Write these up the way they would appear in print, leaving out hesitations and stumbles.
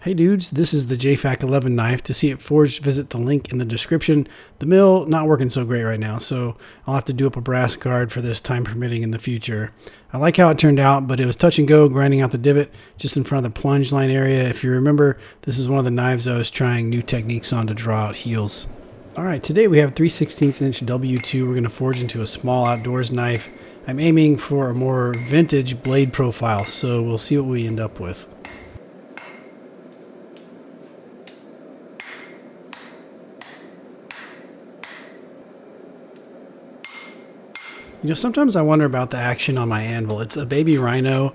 Hey dudes, this is the JFAK 11 knife. To see it forged, visit the link in the description. The mill not working so great right now, so I'll have to do up a brass guard for this, time permitting, in the future. I like how it turned out, but it was touch and go, grinding out the divot just in front of the plunge line area. If you remember, this is one of the knives I was trying new techniques on to draw out heels. Alright, today we have 3/16 inch W2. We're going to forge into a small outdoors knife. I'm aiming for a more vintage blade profile, so we'll see what we end up with. You know, sometimes I wonder about the action on my anvil. It's a baby rhino,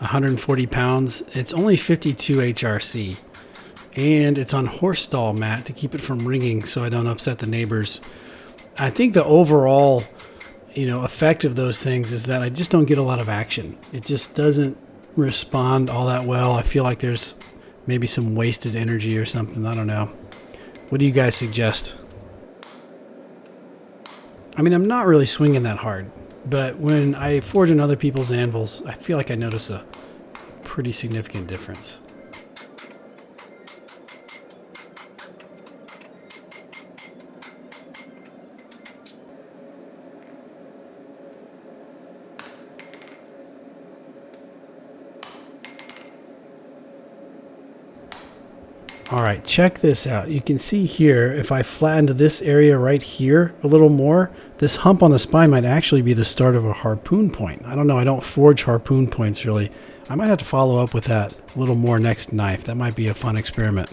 140 pounds. It's only 52 HRC. And it's on horse stall mat to keep it from ringing so I don't upset the neighbors. I think the overall, effect of those things is that I just don't get a lot of action. It just doesn't respond all that well. I feel like there's maybe some wasted energy or something. I don't know. What do you guys suggest? I mean, I'm not really swinging that hard, but when I forge on other people's anvils, I feel like I notice a pretty significant difference. All right, check this out. You can see here, if I flattened this area right here a little more, this hump on the spine might actually be the start of a harpoon point. I don't know, I don't forge harpoon points really. I might have to follow up with that a little more next knife. That might be a fun experiment.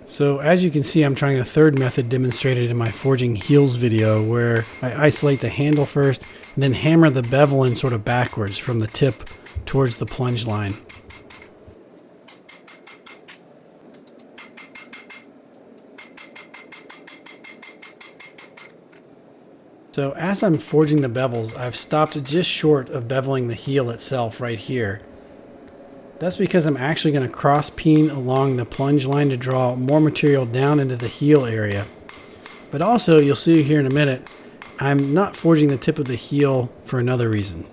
So as you can see, I'm trying a third method demonstrated in my forging heels video, where I isolate the handle first and then hammer the bevel in sort of backwards from the tip towards the plunge line. So as I'm forging the bevels, I've stopped just short of beveling the heel itself right here. That's because I'm actually going to cross peen along the plunge line to draw more material down into the heel area. But also, you'll see here in a minute, I'm not forging the tip of the heel for another reason.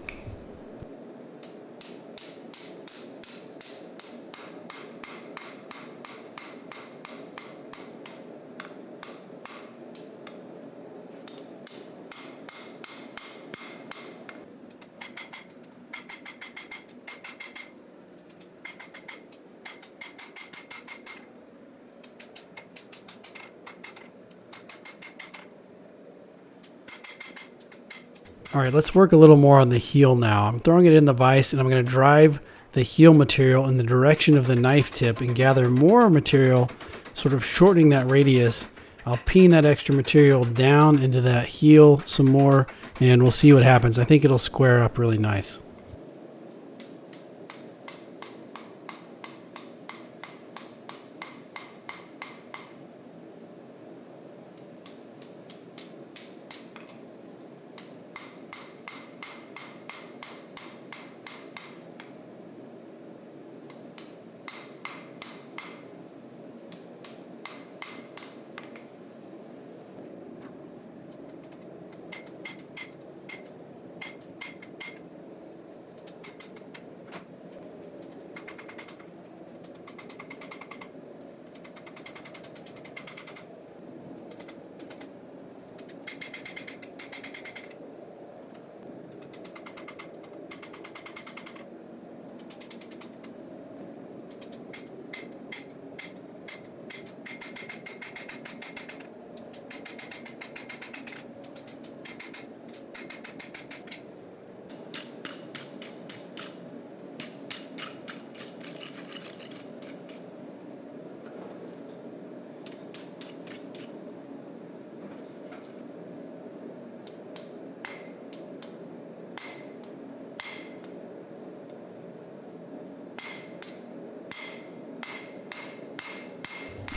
All right, let's work a little more on the heel now. I'm throwing it in the vise and I'm going to drive the heel material in the direction of the knife tip and gather more material, sort of shortening that radius. I'll peen that extra material down into that heel some more and we'll see what happens. I think it'll square up really nice.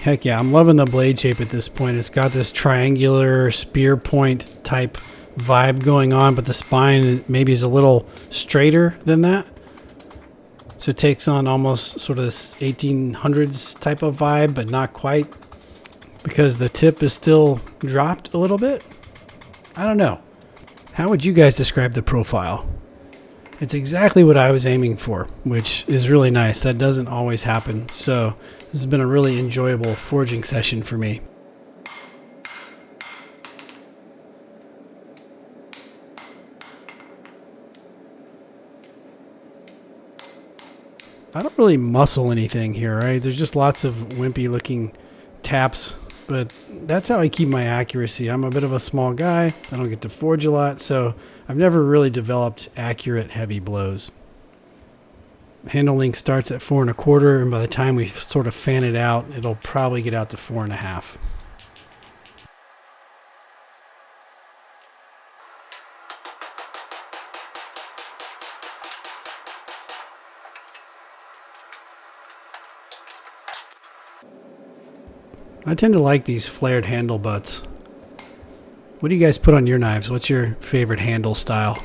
Heck yeah, I'm loving the blade shape at this point. It's got this triangular spear point type vibe going on, but the spine maybe is a little straighter than that. So it takes on almost sort of this 1800s type of vibe, but not quite, because the tip is still dropped a little bit. I don't know. How would you guys describe the profile? It's exactly what I was aiming for, which is really nice. That doesn't always happen. So this has been a really enjoyable forging session for me. I don't really muscle anything here, right? There's just lots of wimpy looking taps, but that's how I keep my accuracy. I'm a bit of a small guy. I don't get to forge a lot, so I've never really developed accurate heavy blows. Handle length starts at 4 1/4, and by the time we sort of fan it out, it'll probably get out to 4 1/2. I tend to like these flared handle butts. What do you guys put on your knives? What's your favorite handle style?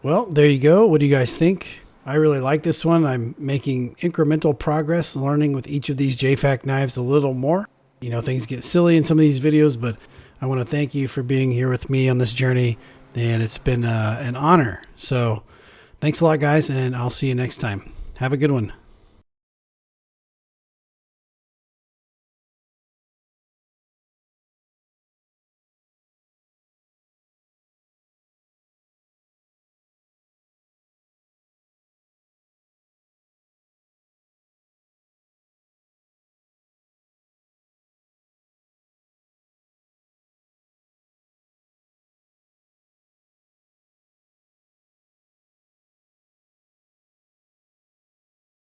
Well, there you go. What do you guys think? I really like this one. I'm making incremental progress, learning with each of these JFAK knives a little more. You know, things get silly in some of these videos, but I want to thank you for being here with me on this journey, and it's been an honor. So thanks a lot, guys, and I'll see you next time. Have a good one.